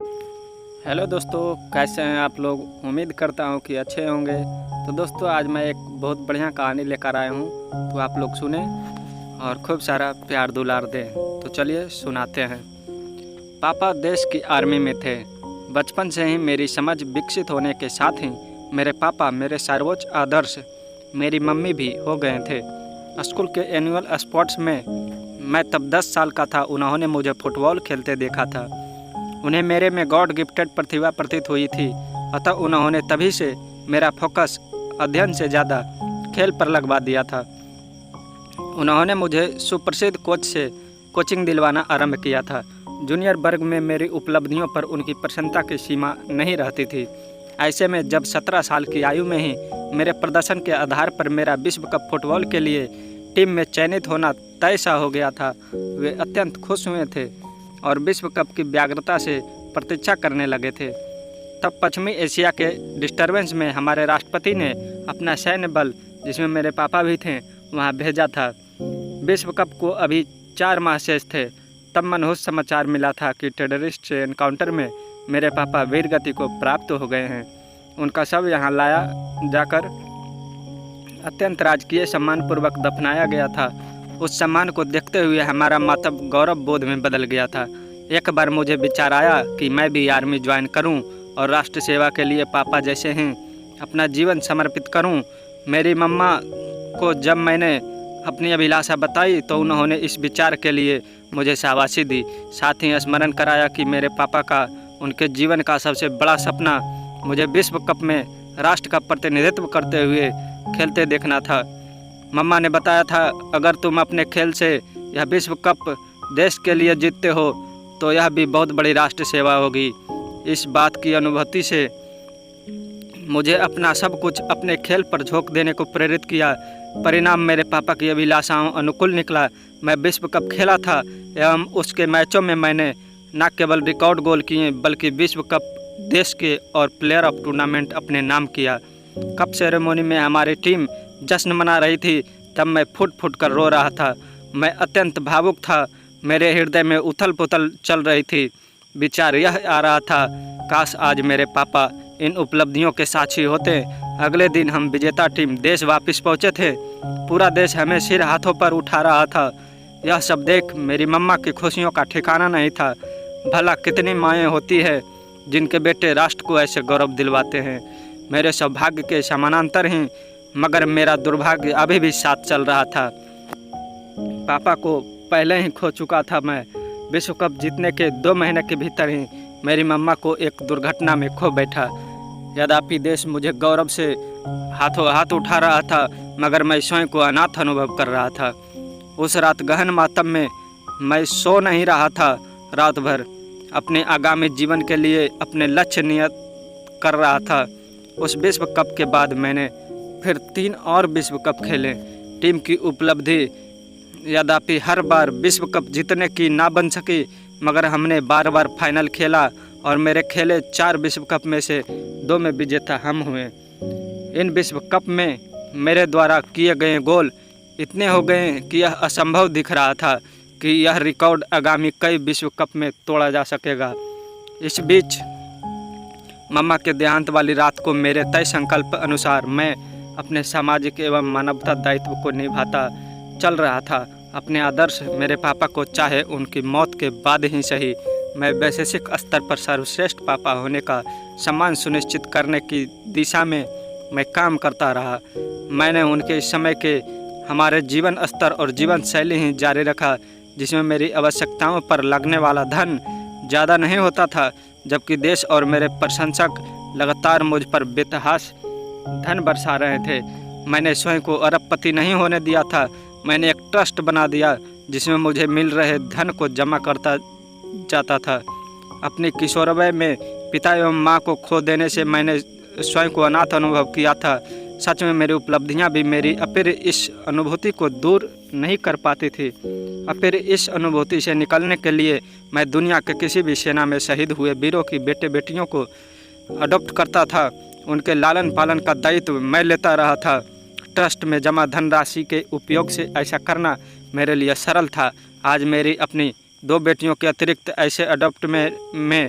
Hello दोस्तों, कैसे हैं आप लोग। उम्मीद करता हूं कि अच्छे होंगे। तो दोस्तों, आज मैं एक बहुत बढ़िया कहानी लेकर आया हूं, तो आप लोग सुने और खूब सारा प्यार दुलार दें। तो चलिए सुनाते हैं। पापा देश की आर्मी में थे। बचपन से ही मेरी समझ विकसित होने के साथ ही मेरे पापा मेरे सर्वोच्च आदर्श मेरी मम्मी भी हो गए थे। स्कूल के एनुअल स्पोर्ट्स में मैं तब 10 साल का था। उन्होंने मुझे फुटबॉल खेलते देखा था। उन्हें मेरे में गॉड गिफ्टेड प्रतिभा प्रतीत हुई थी, अतः उन्होंने तभी से मेरा फोकस अध्ययन से ज़्यादा खेल पर लगवा दिया था। उन्होंने मुझे सुप्रसिद्ध कोच से कोचिंग दिलवाना आरंभ किया था। जूनियर वर्ग में मेरी उपलब्धियों पर उनकी प्रसन्नता की सीमा नहीं रहती थी। ऐसे में जब 17 साल की आयु में ही मेरे प्रदर्शन के आधार पर मेरा विश्व कप फुटबॉल के लिए टीम में चयनित होना तय सा हो गया था, वे अत्यंत खुश हुए थे और विश्व कप की व्यग्रता से प्रतीक्षा करने लगे थे। तब पश्चिमी एशिया के डिस्टर्बेंस में हमारे राष्ट्रपति ने अपना सैन्य बल, जिसमें मेरे पापा भी थे, वहां भेजा था। विश्व कप को अभी 4 माह शेष थे। तब मनहूस समाचार मिला था कि टेररिस्ट एनकाउंटर में मेरे पापा वीर गति को प्राप्त हो गए हैं। उनका शव यहाँ लाया जाकर अत्यंत राजकीय सम्मानपूर्वक दफनाया गया था। उस सम्मान को देखते हुए हमारा मातम गौरव बोध में बदल गया था। एक बार मुझे विचार आया कि मैं भी आर्मी ज्वाइन करूं और राष्ट्र सेवा के लिए पापा जैसे हैं अपना जीवन समर्पित करूं। मेरी मम्मा को जब मैंने अपनी अभिलाषा बताई तो उन्होंने इस विचार के लिए मुझे शाबाशी दी। साथ ही स्मरण कराया कि मेरे पापा का उनके जीवन का सबसे बड़ा सपना मुझे विश्व कप में राष्ट्र का प्रतिनिधित्व करते हुए खेलते देखना था। मम्मा ने बताया था, अगर तुम अपने खेल से यह विश्व कप देश के लिए जीतते हो तो यह भी बहुत बड़ी राष्ट्र सेवा होगी। इस बात की अनुभूति से मुझे अपना सब कुछ अपने खेल पर झोंक देने को प्रेरित किया। परिणाम मेरे पापा की अभिलाषाओं अनुकूल निकला। मैं विश्व कप खेला था एवं उसके मैचों में मैंने न केवल रिकॉर्ड गोल किए बल्कि विश्व कप देश के और प्लेयर ऑफ टूर्नामेंट अपने नाम किया। कप सेरेमनी में हमारी टीम जश्न मना रही थी, तब मैं फुट फुट कर रो रहा था। मैं अत्यंत भावुक था। मेरे हृदय में उथल पुथल चल रही थी। विचार यह आ रहा था, काश आज मेरे पापा इन उपलब्धियों के साक्षी होते। अगले दिन हम विजेता टीम देश वापस पहुंचे थे। पूरा देश हमें सिर हाथों पर उठा रहा था। यह सब देख मेरी मम्मा की खुशियों का ठिकाना नहीं था। भला कितनी माएँ होती है जिनके बेटे राष्ट्र को ऐसे गौरव दिलवाते हैं। मेरे सौभाग्य के समानांतर ही मगर मेरा दुर्भाग्य अभी भी साथ चल रहा था। पापा को पहले ही खो चुका था मैं। विश्व कप जीतने के 2 महीने के भीतर ही मेरी मम्मा को एक दुर्घटना में खो बैठा। यद्यपि देश मुझे गौरव से हाथों हाथ उठा रहा था, मगर मैं स्वयं को अनाथ अनुभव कर रहा था। उस रात गहन मातम में मैं सो नहीं रहा था। रात भर अपने आगामी जीवन के लिए अपने लक्ष्य नियत कर रहा था। उस विश्व कप के बाद मैंने फिर 3 और विश्व कप खेले। टीम की उपलब्धि यद्यपि हर बार विश्व कप जीतने की ना बन सकी, मगर हमने बार बार फाइनल खेला और मेरे खेले 4 विश्व कप में से 2 में विजेता हम हुए। इन विश्व कप में मेरे द्वारा किए गए गोल इतने हो गए कि यह असंभव दिख रहा था कि यह रिकॉर्ड आगामी कई विश्व कप में तोड़ा जा सकेगा। इस बीच मम्मा के देहांत वाली रात को मेरे तय संकल्प अनुसार मैं अपने सामाजिक एवं मानवता दायित्व को निभाता चल रहा था। अपने आदर्श मेरे पापा को चाहे उनकी मौत के बाद ही सही, मैं वैश्विक स्तर पर सर्वश्रेष्ठ पापा होने का सम्मान सुनिश्चित करने की दिशा में मैं काम करता रहा। मैंने उनके समय के हमारे जीवन स्तर और जीवन शैली ही जारी रखा, जिसमें मेरी आवश्यकताओं पर लगने वाला धन ज़्यादा नहीं होता था, जबकि देश और मेरे प्रशंसक लगातार मुझ पर बेतहाश धन बरसा रहे थे। मैंने स्वयं को अरबपति नहीं होने दिया था। मैंने एक ट्रस्ट बना दिया जिसमें मुझे मिल रहे धन को जमा करता जाता था। अपनी किशोरवय में पिता एवं माँ को खो देने से मैंने स्वयं को अनाथ अनुभव किया था। सच में मेरी उपलब्धियाँ भी मेरी अपिर इस अनुभूति को दूर नहीं कर पाती थी। फिर इस अनुभूति से निकलने के लिए मैं दुनिया के किसी भी सेना में शहीद हुए वीरों की बेटे बेटियों को अडॉप्ट करता था। उनके लालन पालन का दायित्व मैं लेता रहा था। ट्रस्ट में जमा धनराशि के उपयोग से ऐसा करना मेरे लिए सरल था। आज मेरी अपनी 2 बेटियों के अतिरिक्त ऐसे अडॉप्ट में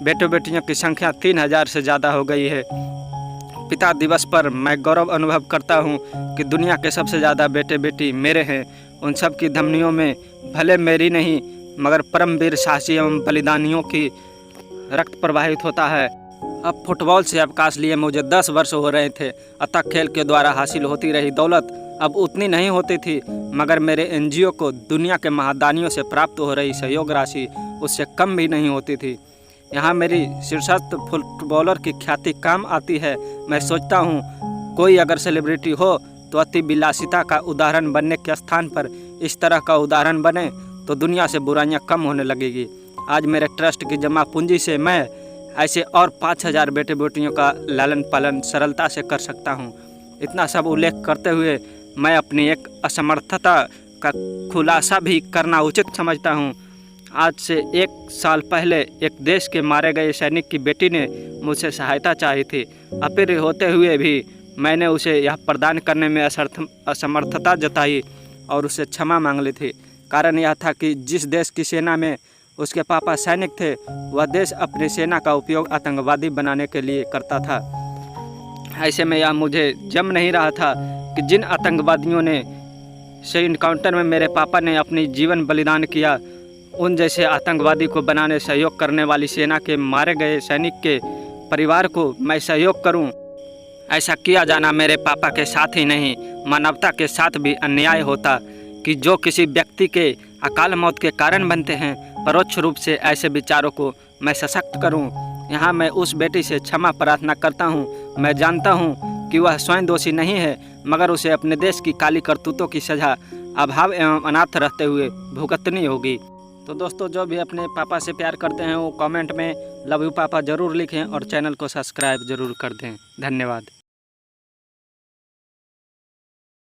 बेटों बेटियों की संख्या 3000 से ज़्यादा हो गई है। पिता दिवस पर मैं गौरव अनुभव करता हूँ कि दुनिया के सबसे ज़्यादा बेटे बेटी मेरे हैं। उन सब की धमनियों में भले मेरी नहीं मगर परमवीर साहसी एवं बलिदानियों की रक्त प्रवाहित होता है। अब फुटबॉल से अवकाश लिए मुझे 10 वर्ष हो रहे थे, अतः खेल के द्वारा हासिल होती रही दौलत अब उतनी नहीं होती थी, मगर मेरे एनजीओ को दुनिया के महादानियों से प्राप्त हो रही सहयोग राशि उससे कम भी नहीं होती थी। यहाँ मेरी शीर्षस्थ फुटबॉलर की ख्याति काम आती है। मैं सोचता हूँ कोई अगर सेलिब्रिटी हो तो अति विलासिता का उदाहरण बनने के स्थान पर इस तरह का उदाहरण बने तो दुनिया से बुराइयाँ कम होने लगेगी। आज मेरे ट्रस्ट की जमा पूंजी से मैं ऐसे और 5000 बेटे बेटियों का लालन पालन सरलता से कर सकता हूँ। इतना सब उल्लेख करते हुए मैं अपनी एक असमर्थता का खुलासा भी करना उचित समझता हूँ। आज से 1 साल पहले एक देश के मारे गए सैनिक की बेटी ने मुझसे सहायता चाही थी। अपील होते हुए भी मैंने उसे यह प्रदान करने में असमर्थता जताई और उससे क्षमा मांग ली थी। कारण यह था कि जिस देश की सेना में उसके पापा सैनिक थे वह देश अपनी सेना का उपयोग आतंकवादी बनाने के लिए करता था। ऐसे में यह मुझे जम नहीं रहा था कि जिन आतंकवादियों ने से इनकाउंटर में मेरे पापा ने अपनी जीवन बलिदान किया, उन जैसे आतंकवादी को बनाने सहयोग करने वाली सेना के मारे गए सैनिक के परिवार को मैं सहयोग करूं। ऐसा किया जाना मेरे पापा के साथ ही नहीं मानवता के साथ भी अन्याय होता कि जो किसी व्यक्ति के अकाल मौत के कारण बनते हैं, परोक्ष रूप से ऐसे विचारों को मैं सशक्त करूं। यहाँ मैं उस बेटी से क्षमा प्रार्थना करता हूँ। मैं जानता हूँ कि वह स्वयं दोषी नहीं है, मगर उसे अपने देश की काली करतूतों की सजा अभाव एवं अनाथ रहते हुए भुगतनी होगी। तो दोस्तों, जो भी अपने पापा से प्यार करते हैं वो कमेंट में लव यू पापा ज़रूर लिखें और चैनल को सब्सक्राइब ज़रूर कर दें। धन्यवाद।